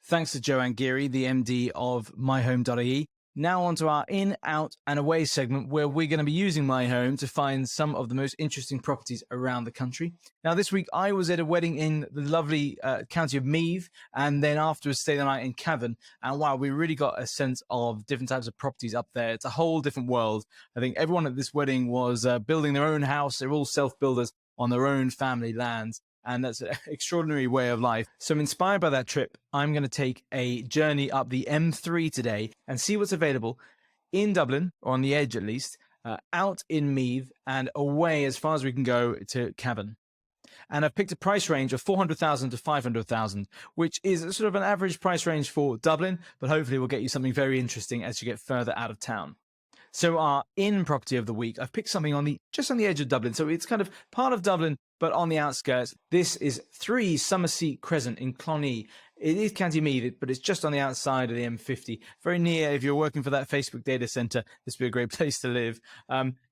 Thanks to Joanne Geary, the MD of MyHome.ie. Now on to our in, out and away segment where we're going to be using My Home to find some of the most interesting properties around the country. Now this week I was at a wedding in the lovely county of Meath and then afterwards stayed the night in Cavan. And wow, we really got a sense of different types of properties up there. It's a whole different world. I think everyone at this wedding was building their own house. They're all self-builders on their own family lands. And that's an extraordinary way of life. So inspired by that trip, I'm going to take a journey up the M3 today and see what's available in Dublin, or on the edge at least, out in Meath and away as far as we can go to Cavan. And I've picked a price range of 400,000 to 500,000, which is sort of an average price range for Dublin, but hopefully we'll get you something very interesting as you get further out of town. So our in property of the week, I've picked something just on the edge of Dublin. So it's kind of part of Dublin, but on the outskirts. This is 3 Summerseat Crescent in Clonee. It is County Meath, but it's just on the outside of the M50. Very near, if you're working for that Facebook data center, this would be a great place to live.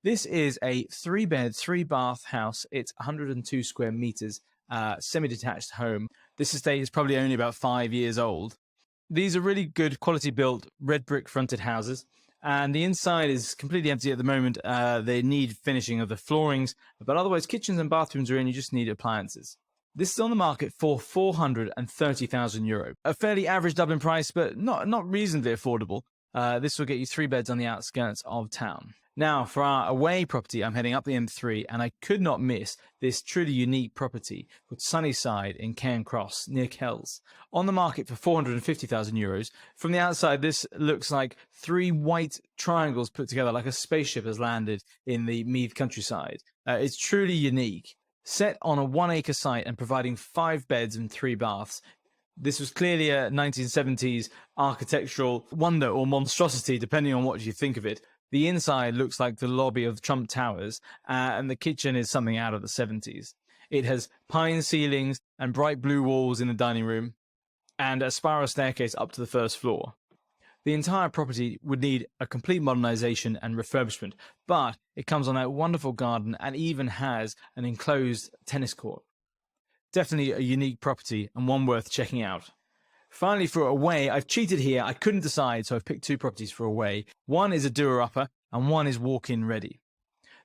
This is a 3-bed, 3-bath house. It's 102 square meters, semi-detached home. This estate is probably only about 5 years old. These are really good quality built red brick fronted houses. And the inside is completely empty at the moment. They need finishing of the floorings, but otherwise kitchens and bathrooms are in, you just need appliances. This is on the market for €430,000. A fairly average Dublin price, but not reasonably affordable. This will get you 3 beds on the outskirts of town. Now, for our away property, I'm heading up the M3, and I could not miss this truly unique property called Sunnyside in Cairn Cross, near Kells. On the market for €450,000. From the outside, this looks like 3 white triangles put together, like a spaceship has landed in the Meath countryside. It's truly unique. Set on a 1-acre site and providing 5 beds and 3 baths. This was clearly a 1970s architectural wonder or monstrosity, depending on what you think of it. The inside looks like the lobby of Trump Towers, and the kitchen is something out of the 70s. It has pine ceilings and bright blue walls in the dining room, and a spiral staircase up to the first floor. The entire property would need a complete modernization and refurbishment, but it comes on a wonderful garden and even has an enclosed tennis court. Definitely a unique property and one worth checking out. Finally, for away, I've cheated here. I couldn't decide, so I've picked 2 properties for away. One is a doer-upper and one is walk-in ready.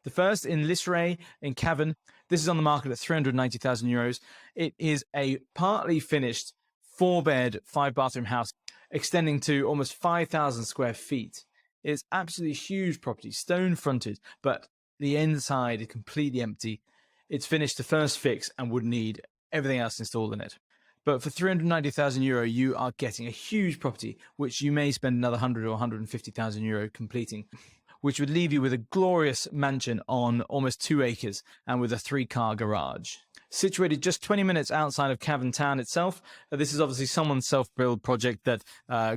The first in Lisray in Cavan. This is on the market at €390,000. It is a partly finished 4-bed, 5-bathroom house extending to almost 5,000 square feet. It's absolutely huge property, stone fronted, but the inside is completely empty. It's finished the first fix and would need everything else installed in it. But for €390,000, you are getting a huge property, which you may spend another 100 or 150,000 euro completing, which would leave you with a glorious mansion on almost 2 acres and with a 3-car garage. Situated just 20 minutes outside of Cavan town itself, this is obviously someone's self-build project that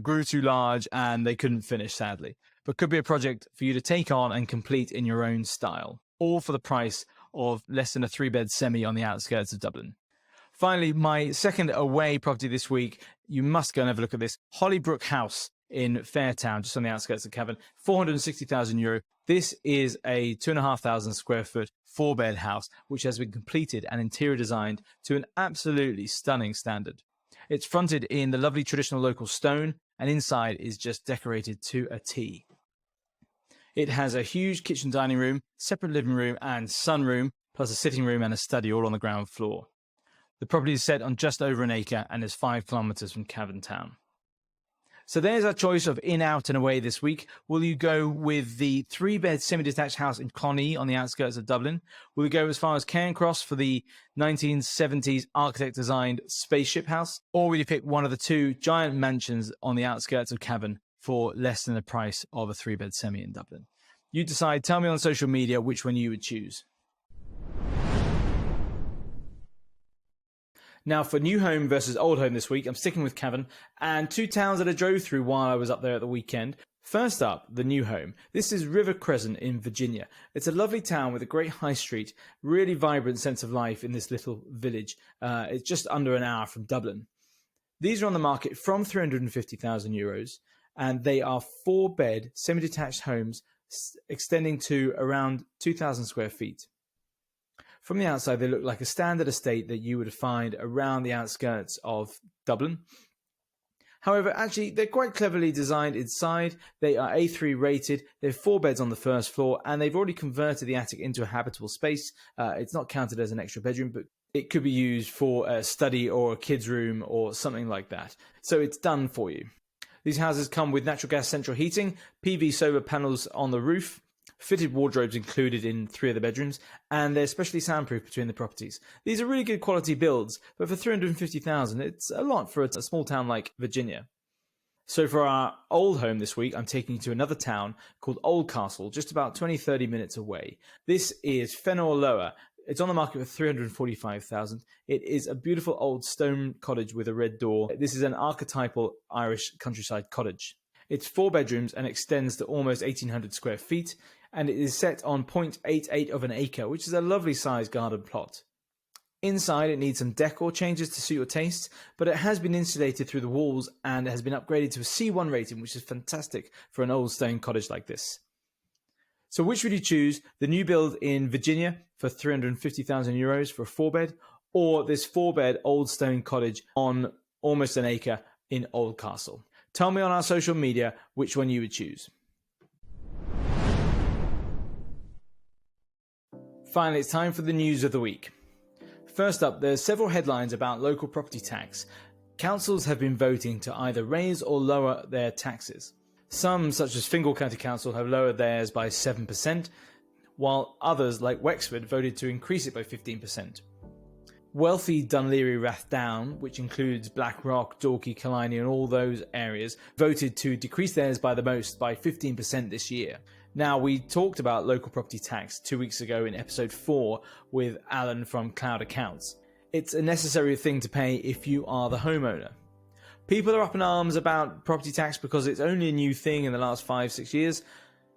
grew too large and they couldn't finish, sadly. But could be a project for you to take on and complete in your own style, all for the price of less than a 3-bed semi on the outskirts of Dublin. Finally, my second away property this week, you must go and have a look at this. Hollybrook House in Fairtown, just on the outskirts of Cavan, €460,000. This is a 2,500 square foot 4-bed house, which has been completed and interior designed to an absolutely stunning standard. It's fronted in the lovely traditional local stone, and inside is just decorated to a T. It has a huge kitchen dining room, separate living room and sunroom, plus a sitting room and a study all on the ground floor. The property is set on just over an acre and is 5 kilometres from Cavan town. So there's our choice of in, out and away this week. Will you go with the 3-bed semi-detached house in Clonee on the outskirts of Dublin? Will you go as far as Cairncross for the 1970s architect-designed spaceship house? Or will you pick one of the 2 giant mansions on the outskirts of Cavan for less than the price of a 3-bed semi in Dublin? You decide. Tell me on social media which one you would choose. Now for new home versus old home this week, I'm sticking with Cavan and 2 towns that I drove through while I was up there at the weekend. First up, the new home. This is River Crescent in Virginia. It's a lovely town with a great high street, really vibrant sense of life in this little village. It's just under an hour from Dublin. These are on the market from €350,000 and they are 4-bed semi-detached homes extending to around 2,000 square feet. From the outside, they look like a standard estate that you would find around the outskirts of Dublin. However, actually, they're quite cleverly designed inside. They are A3 rated. They have 4 beds on the first floor, and they've already converted the attic into a habitable space. It's not counted as an extra bedroom, but it could be used for a study or a kid's room or something like that. So it's done for you. These houses come with natural gas central heating, PV solar panels on the roof, fitted wardrobes included in 3 of the bedrooms, and they're specially soundproof between the properties. These are really good quality builds, but for $350,000, it's a lot for a small town like Virginia. So for our old home this week, I'm taking you to another town called Oldcastle, just about 20-30 minutes away. This is Fenor Lower. It's on the market for $345,000. It is a beautiful old stone cottage with a red door. This is an archetypal Irish countryside cottage. It's 4 bedrooms and extends to almost 1,800 square feet, and it is set on 0.88 of an acre, which is a lovely sized garden plot. Inside, it needs some decor changes to suit your taste, but it has been insulated through the walls and has been upgraded to a C1 rating, which is fantastic for an old stone cottage like this. So which would you choose? The new build in Virginia for €350,000 for a 4-bed, or this 4-bed old stone cottage on almost an acre in Oldcastle? Tell me on our social media which one you would choose. Finally, it's time for the news of the week. First up, there's several headlines about local property tax. Councils have been voting to either raise or lower their taxes. Some, such as Fingal County Council, have lowered theirs by 7%, while others, like Wexford, voted to increase it by 15%. Wealthy Dunleary Rathdown, which includes Blackrock, Dalkey, Clonee and all those areas, voted to decrease theirs by the most by 15% this year. Now, we talked about local property tax 2 weeks ago in episode 4 with Alan from Cloud Accounts. It's a necessary thing to pay if you are the homeowner. People are up in arms about property tax because it's only a new thing in the last 5-6 years.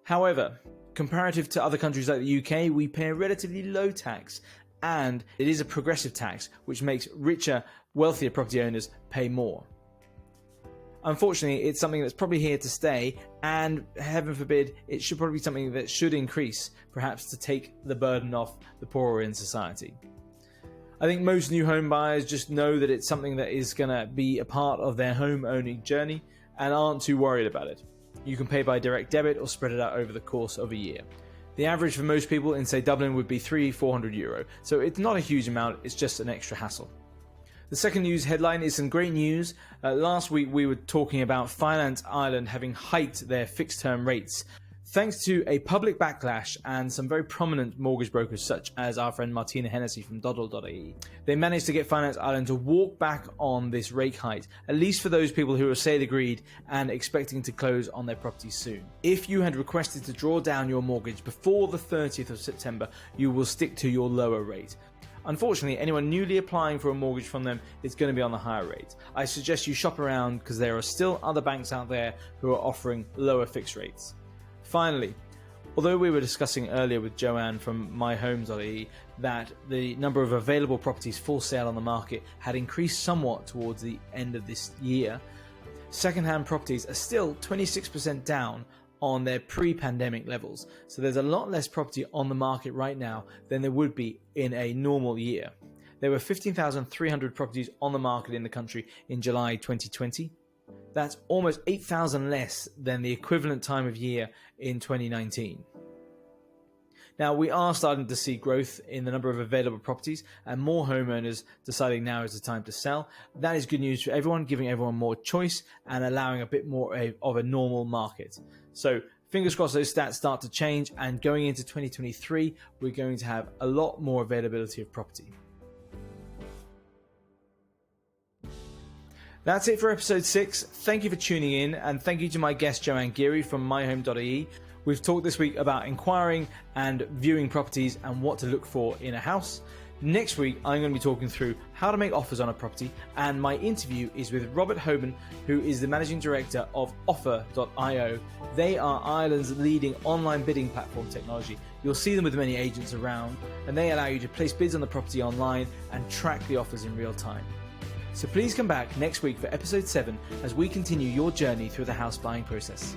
However, comparative to other countries like the UK, we pay a relatively low tax, and it is a progressive tax which makes richer, wealthier property owners pay more. Unfortunately, it's something that's probably here to stay, and heaven forbid, it should probably be something that should increase, perhaps to take the burden off the poorer in society. I think most new home buyers just know that it's something that is going to be a part of their home owning journey and aren't too worried about it. You can pay by direct debit or spread it out over the course of a year. The average for most people in, say, Dublin would be €300-400, so it's not a huge amount, it's just an extra hassle. The second news headline is some great news. Last week we were talking about Finance Ireland having hiked their fixed-term rates. Thanks to a public backlash and some very prominent mortgage brokers such as our friend Martina Hennessy from Doddle.ie, they managed to get Finance Ireland to walk back on this rate hike, at least for those people who are sale agreed and expecting to close on their properties soon. If you had requested to draw down your mortgage before the 30th of September, you will stick to your lower rate. Unfortunately, anyone newly applying for a mortgage from them is going to be on the higher rate. I suggest you shop around because there are still other banks out there who are offering lower fixed rates. Finally, although we were discussing earlier with Joanne from MyHome.ie that the number of available properties for sale on the market had increased somewhat towards the end of this year, second-hand properties are still 26% down on their pre-pandemic levels. So there's a lot less property on the market right now than there would be in a normal year. There were 15,300 properties on the market in the country in July 2020. That's almost 8,000 less than the equivalent time of year in 2019. Now, we are starting to see growth in the number of available properties and more homeowners deciding now is the time to sell. That is good news for everyone, giving everyone more choice and allowing a bit more of a normal market. So fingers crossed those stats start to change, and going into 2023, we're going to have a lot more availability of property. That's it for episode 6. Thank you for tuning in, and thank you to my guest Joanne Geary from MyHome.ie. We've talked this week about inquiring and viewing properties and what to look for in a house. Next week, I'm going to be talking through how to make offers on a property, and my interview is with Robert Hoban, who is the Managing Director of Offer.io. They are Ireland's leading online bidding platform technology. You'll see them with many agents around, and they allow you to place bids on the property online and track the offers in real time. So please come back next week for episode 7 as we continue your journey through the house buying process.